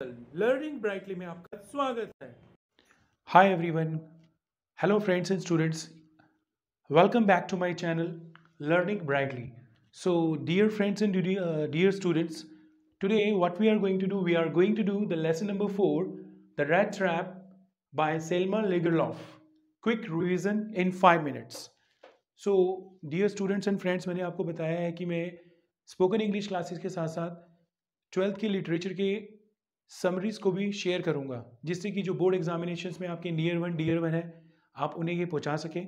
Learning brightly में आपका स्वागत है। Hi everyone. Hello friends and students. Welcome back to my channel Learning Brightly. So dear friends and dear students, today what we are going to do, we are going to do the lesson number 4, The Rat Trap by Selma Lagerlof. Quick revision in 5 minutes. So dear students and friends, मैंने आपको बताया है कि मैं spoken English classes के साथ साथ 12th के लिटरेचर के समरीज को भी शेयर करूंगा, जिससे कि जो बोर्ड एग्जामिनेशंस में आपके नियर वन है आप उन्हें ये पहुंचा सकें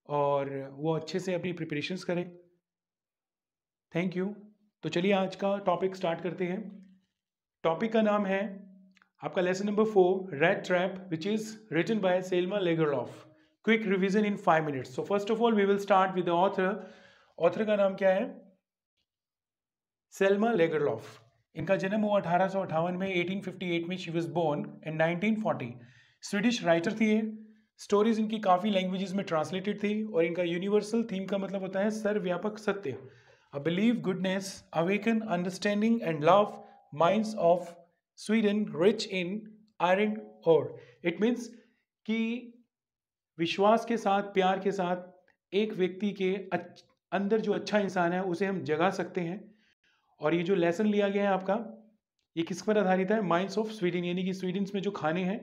और वो अच्छे से अपनी प्रिपरेशंस करें। Thank you. तो चलिए आज का टॉपिक स्टार्ट करते हैं। टॉपिक का नाम है आपका lesson number 4, rat trap, which is written by Selma Lagerlof. Quick revision in 5 minutes. So first of all we will start with the author. Author का नाम क्या है? Selma Lagerlof. इनका जन्म हुआ 1858 में, 1858 में she was born and 1940। Swedish writer थी ये। स्टोरीज इनकी काफ़ी लैंग्वेजेस में ट्रांसलेटेड थी और इनका यूनिवर्सल थीम का मतलब होता है सर्वव्यापक सत्य। A believe goodness awaken understanding and love minds of Sweden rich in iron ore. It means कि विश्वास के साथ, प्यार के साथ एक व्यक्ति के अंदर जो अच्छा इंसान है उसे हम जगा सकते हैं। और ये जो लेसन लिया गया है आपका, ये किस पर आधारित है? माइंड्स ऑफ स्वीडन, यानी कि स्वीडन में जो खाने हैं,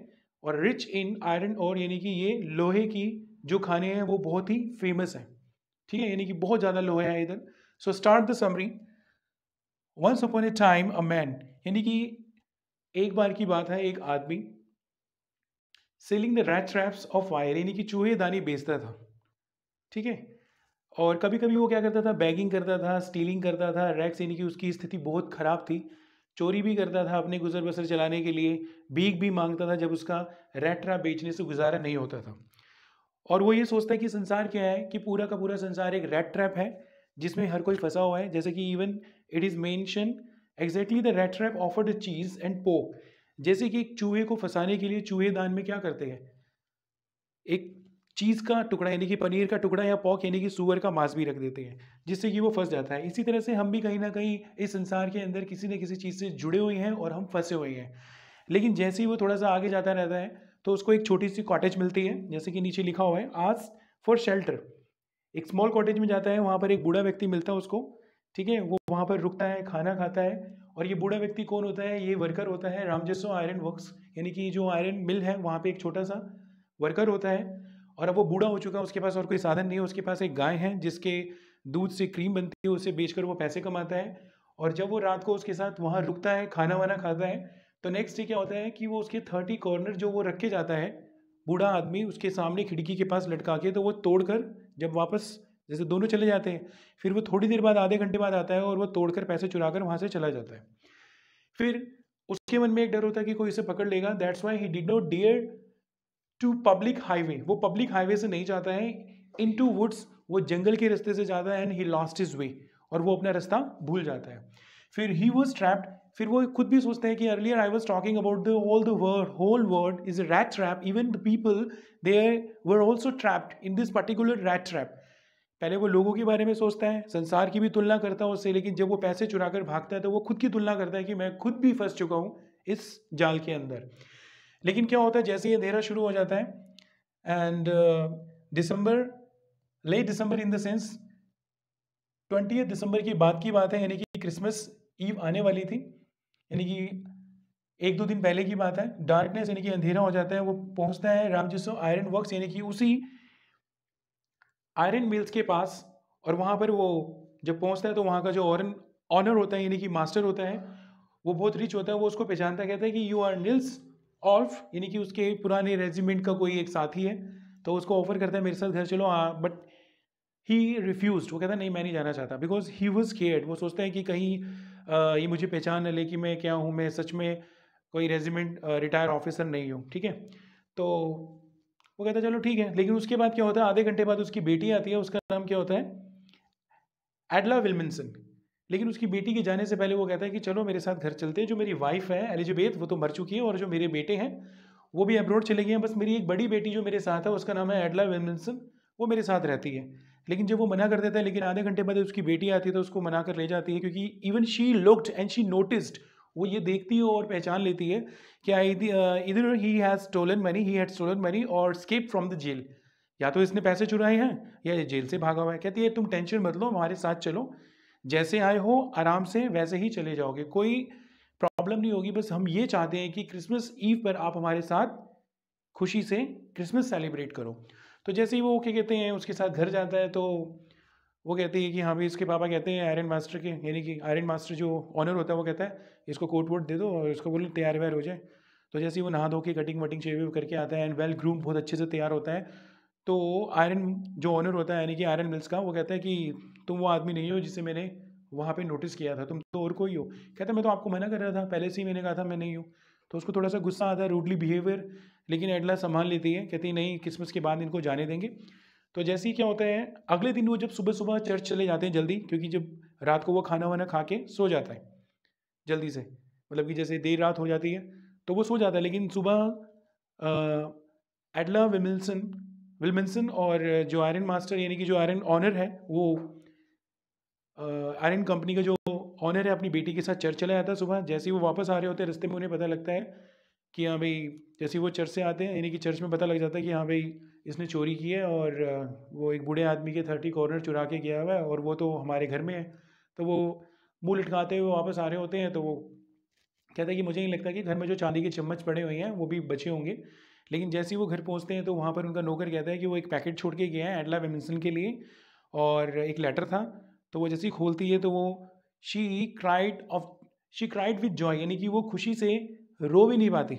और रिच इन आयरन और यानी कि ये लोहे की जो खाने हैं वो बहुत ही फेमस है। ठीक है, यानी कि बहुत ज़्यादा लोहे है इधर। So start the summary. Once upon a time a man, यानी कि एक बार की बात है, एक आदमी selling the rat traps of wire, यानी कि चूहेदानी बेचता था। ठीक है, और कभी कभी वो क्या करता था? बैगिंग करता था, स्टीलिंग करता था। रैक्स यानी कि उसकी स्थिति बहुत ख़राब थी। चोरी भी करता था अपने गुजर बसर चलाने के लिए, भीख भी मांगता था जब उसका रैट ट्रैप बेचने से गुजारा नहीं होता था। और वो ये सोचता है कि संसार क्या है, कि पूरा का पूरा संसार एक रैट ट्रैप है जिसमें हर कोई फंसा हुआ है। जैसे कि even it is mention exactly the rat trap offered cheese and पोक। जैसे कि एक चूहे को फंसाने के लिए चूहेदान में क्या करते हैं? एक चीज़ का टुकड़ा यानी कि पनीर का टुकड़ा या पॉक यानी कि सूअर का मांस भी रख देते हैं, जिससे कि वो फंस जाता है। इसी तरह से हम भी कहीं ना कहीं इस संसार के अंदर किसी न किसी चीज़ से जुड़े हुए हैं और हम फंसे हुए हैं। लेकिन जैसे ही वो थोड़ा सा आगे जाता रहता है तो उसको एक छोटी सी कॉटेज मिलती है, जैसे कि नीचे लिखा हुआ है आस्क फॉर शेल्टर। एक स्मॉल कॉटेज में जाता है, वहाँ पर एक बूढ़ा व्यक्ति मिलता है उसको। ठीक है, वो वहाँ पर रुकता है, खाना खाता है। और ये बूढ़ा व्यक्ति कौन होता है? ये वर्कर होता है रामजस्सो आयरन वर्क्स, यानी कि जो आयरन मिल है वहाँ पे एक छोटा सा वर्कर होता है। और अब वो बूढ़ा हो चुका है, उसके पास और कोई साधन नहीं है। उसके पास एक गाय है जिसके दूध से क्रीम बनती है, उसे बेचकर वो पैसे कमाता है। और जब वो रात को उसके साथ वहाँ रुकता है, खाना वाना खाता है, तो नेक्स्ट डे क्या होता है कि वो उसके 30 कॉर्नर जो वो रख के जाता है बूढ़ा आदमी उसके सामने खिड़की के पास लटका के, तो वो तोड़कर जब वापस, जैसे दोनों चले जाते हैं, फिर वो थोड़ी देर बाद, आधे घंटे बाद आता है और वो तोड़कर पैसे चुराकर वहाँ से चला जाता है। फिर उसके मन में एक डर होता है कि कोई इसे पकड़ लेगा। That's why he did not dare to public highway. वो पब्लिक हाईवे से नहीं जाता है, इन टू वुड्स, वो जंगल के रास्ते से जाता है। And he lost his way, और वो अपना रास्ता भूल जाता है। फिर ही वॉज ट्रैप्ड। फिर वो खुद भी सोचते हैं कि earlier I was talking about the all the world, whole world is a rat trap, even the people they were also trapped in this particular rat trap. पहले वो लोगों के बारे में सोचता है, संसार की भी तुलना करता है उससे, लेकिन जब वो पैसे चुराकर भागता है तो वो खुद की तुलना करता है कि मैं खुद भी फंस चुका हूँ इस जाल के अंदर। लेकिन क्या होता है, जैसे ही अंधेरा शुरू हो जाता है end December, late December in the sense 20 December की बात है, यानी कि क्रिसमस ईव आने वाली थी, यानी कि 1-2 दिन पहले की बात है। डार्कनेस यानी कि अंधेरा हो जाता है। वो पहुंचता है रामजस्सो आयरन वर्क्स, यानी कि उसी आयरन मिल्स के पास। और वहाँ पर वो जब पहुँचता है तो वहाँ का जो ऑनर होता है, यानी कि मास्टर होता है, वो बहुत रिच होता है। वो उसको पहचानता, कहता है कि यू आर निल्स ऑल्फ, यानी कि उसके पुराने रेजिमेंट का कोई एक साथी है। तो उसको ऑफर करता है मेरे साथ घर चलो, बट ही रिफ्यूज। वो कहता है नहीं, मैं नहीं जाना चाहता, बिकॉज ही वॉज केयर्ड। वो सोचता है कि कहीं ये मुझे पहचान न ले कि मैं क्या हूँ, मैं सच में कोई रेजिमेंट रिटायर ऑफिसर नहीं हूँ। ठीक है, तो वो कहता है चलो ठीक है। लेकिन उसके बाद क्या होता है, आधे घंटे बाद उसकी बेटी आती है। उसका नाम क्या होता है? एडला विल्मिंसन। लेकिन उसकी बेटी के जाने से पहले वो कहता है कि चलो मेरे साथ घर चलते हैं। जो मेरी वाइफ है एलिजाबेथ, वो तो मर चुकी है, और जो मेरे बेटे हैं वो भी अब्रॉड चले गए हैं। बस मेरी एक बड़ी बेटी जो मेरे साथ है, उसका नाम है एडला विल्मिंसन, वो मेरे साथ रहती है। लेकिन जब वो मना कर देता है, लेकिन आधे घंटे बाद उसकी बेटी आती है तो उसको मना कर ले जाती है, क्योंकि even she looked and she noticed, वो ये देखती है और पहचान लेती है कि इधर he has stolen money, he had stolen money और स्केप फ्रॉम द जेल, या तो इसने पैसे चुराए हैं या ये जेल से भागा हुआ है। कहती है तुम टेंशन मत लो, हमारे साथ चलो, जैसे आए हो आराम से वैसे ही चले जाओगे, कोई प्रॉब्लम नहीं होगी, बस हम ये चाहते हैं कि क्रिसमस ईव पर आप हमारे साथ खुशी से क्रिसमस सेलिब्रेट करो। तो जैसे ही वो क्या कहते हैं उसके साथ घर जाता है, तो वो कहती है कि हाँ भाई, इसके पापा कहते हैं आयरन मास्टर के, यानी कि आयरन मास्टर जो ऑनर होता है वो कहता है इसको कोट वोट दे दो और इसको बोलो तैयार व्यार हो जाए। तो जैसे ही वो नहा धो के कटिंग वटिंग शेव करके आता है एंड वेल ग्रूम, बहुत अच्छे से तैयार होता है, तो आयरन जो ऑनर होता है यानी कि आयरन मिल्स का, वो कहता है कि तुम वो आदमी नहीं हो जिसे मैंने वहाँ पे नोटिस किया था, तुम तो और कोई हो। कहता है मैं तो आपको मना कर रहा था, पहले से ही मैंने कहा था मैं नहीं हूँ। तो उसको थोड़ा सा गुस्सा आता है, रूडली बिहेवियर, लेकिन एडला संभाल लेती है, कहती है नहीं क्रिसमस के बाद इनको जाने देंगे। तो जैसे ही क्या होता है, अगले दिन वो जब सुबह सुबह चर्च चले जाते हैं जल्दी, क्योंकि जब रात को वो खाना वाना खा के सो जाता है जल्दी से, मतलब कि जैसे देर रात हो जाती है तो वो सो जाता है, लेकिन सुबह एडला विल्मिंसन और जो आयरन मास्टर यानी कि जो आयरन ऑनर है, वो आयरन कंपनी का जो ऑनर है, अपनी बेटी के साथ चर्च चला जाता है सुबह। जैसे ही वो वापस आ रहे होते हैं, रास्ते में उन्हें पता लगता है कि हाँ भाई, जैसे ही वो चर्च से आते हैं, यानी कि चर्च में पता लग जाता है कि हाँ भाई इसने चोरी की है और वो एक बूढ़े आदमी के 30 कॉर्नर चुरा के गया हुआ है और वो तो हमारे घर में है। तो वो मुँह लटकाते हुए वापस आ रहे होते हैं, तो वो कहता है कि मुझे नहीं लगता कि घर में जो चांदी के चम्मच पड़े हुए हैं वो भी बचे होंगे। लेकिन जैसे ही वो घर पहुंचते हैं तो वहाँ पर उनका नौकर कहता है कि वो एक पैकेट छोड़ के गया है एडला वेमिंसन के लिए, और एक लेटर था। तो वो जैसे ही खोलती है तो वो शी क्राइड विद जॉय, यानी कि वो खुशी से रो भी नहीं पाती।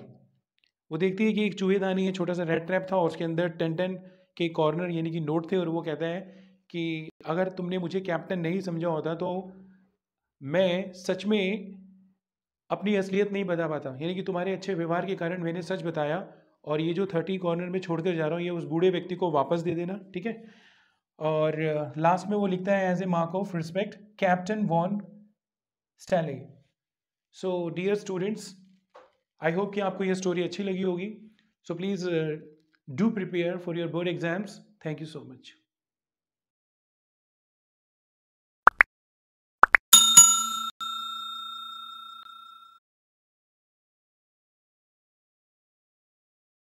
वो देखती है कि एक चूहेदानी है, छोटा सा रेड ट्रैप था और उसके अंदर 10 के कॉर्नर यानी कि नोट थे, और वो कहता है कि अगर तुमने मुझे कैप्टन नहीं समझा होता तो मैं सच में अपनी असलियत नहीं बता पाता, यानी कि तुम्हारे अच्छे व्यवहार के कारण मैंने सच बताया, और ये जो 30 कॉर्नर में छोड़कर जा रहा हूँ ये उस बूढ़े व्यक्ति को वापस दे देना, ठीक है। और लास्ट में वो लिखता है as a mark of respect, captain von Stahle. So dear students, I hope कि आपको यह स्टोरी अच्छी लगी होगी। So please do prepare for your board exams. Thank you so much.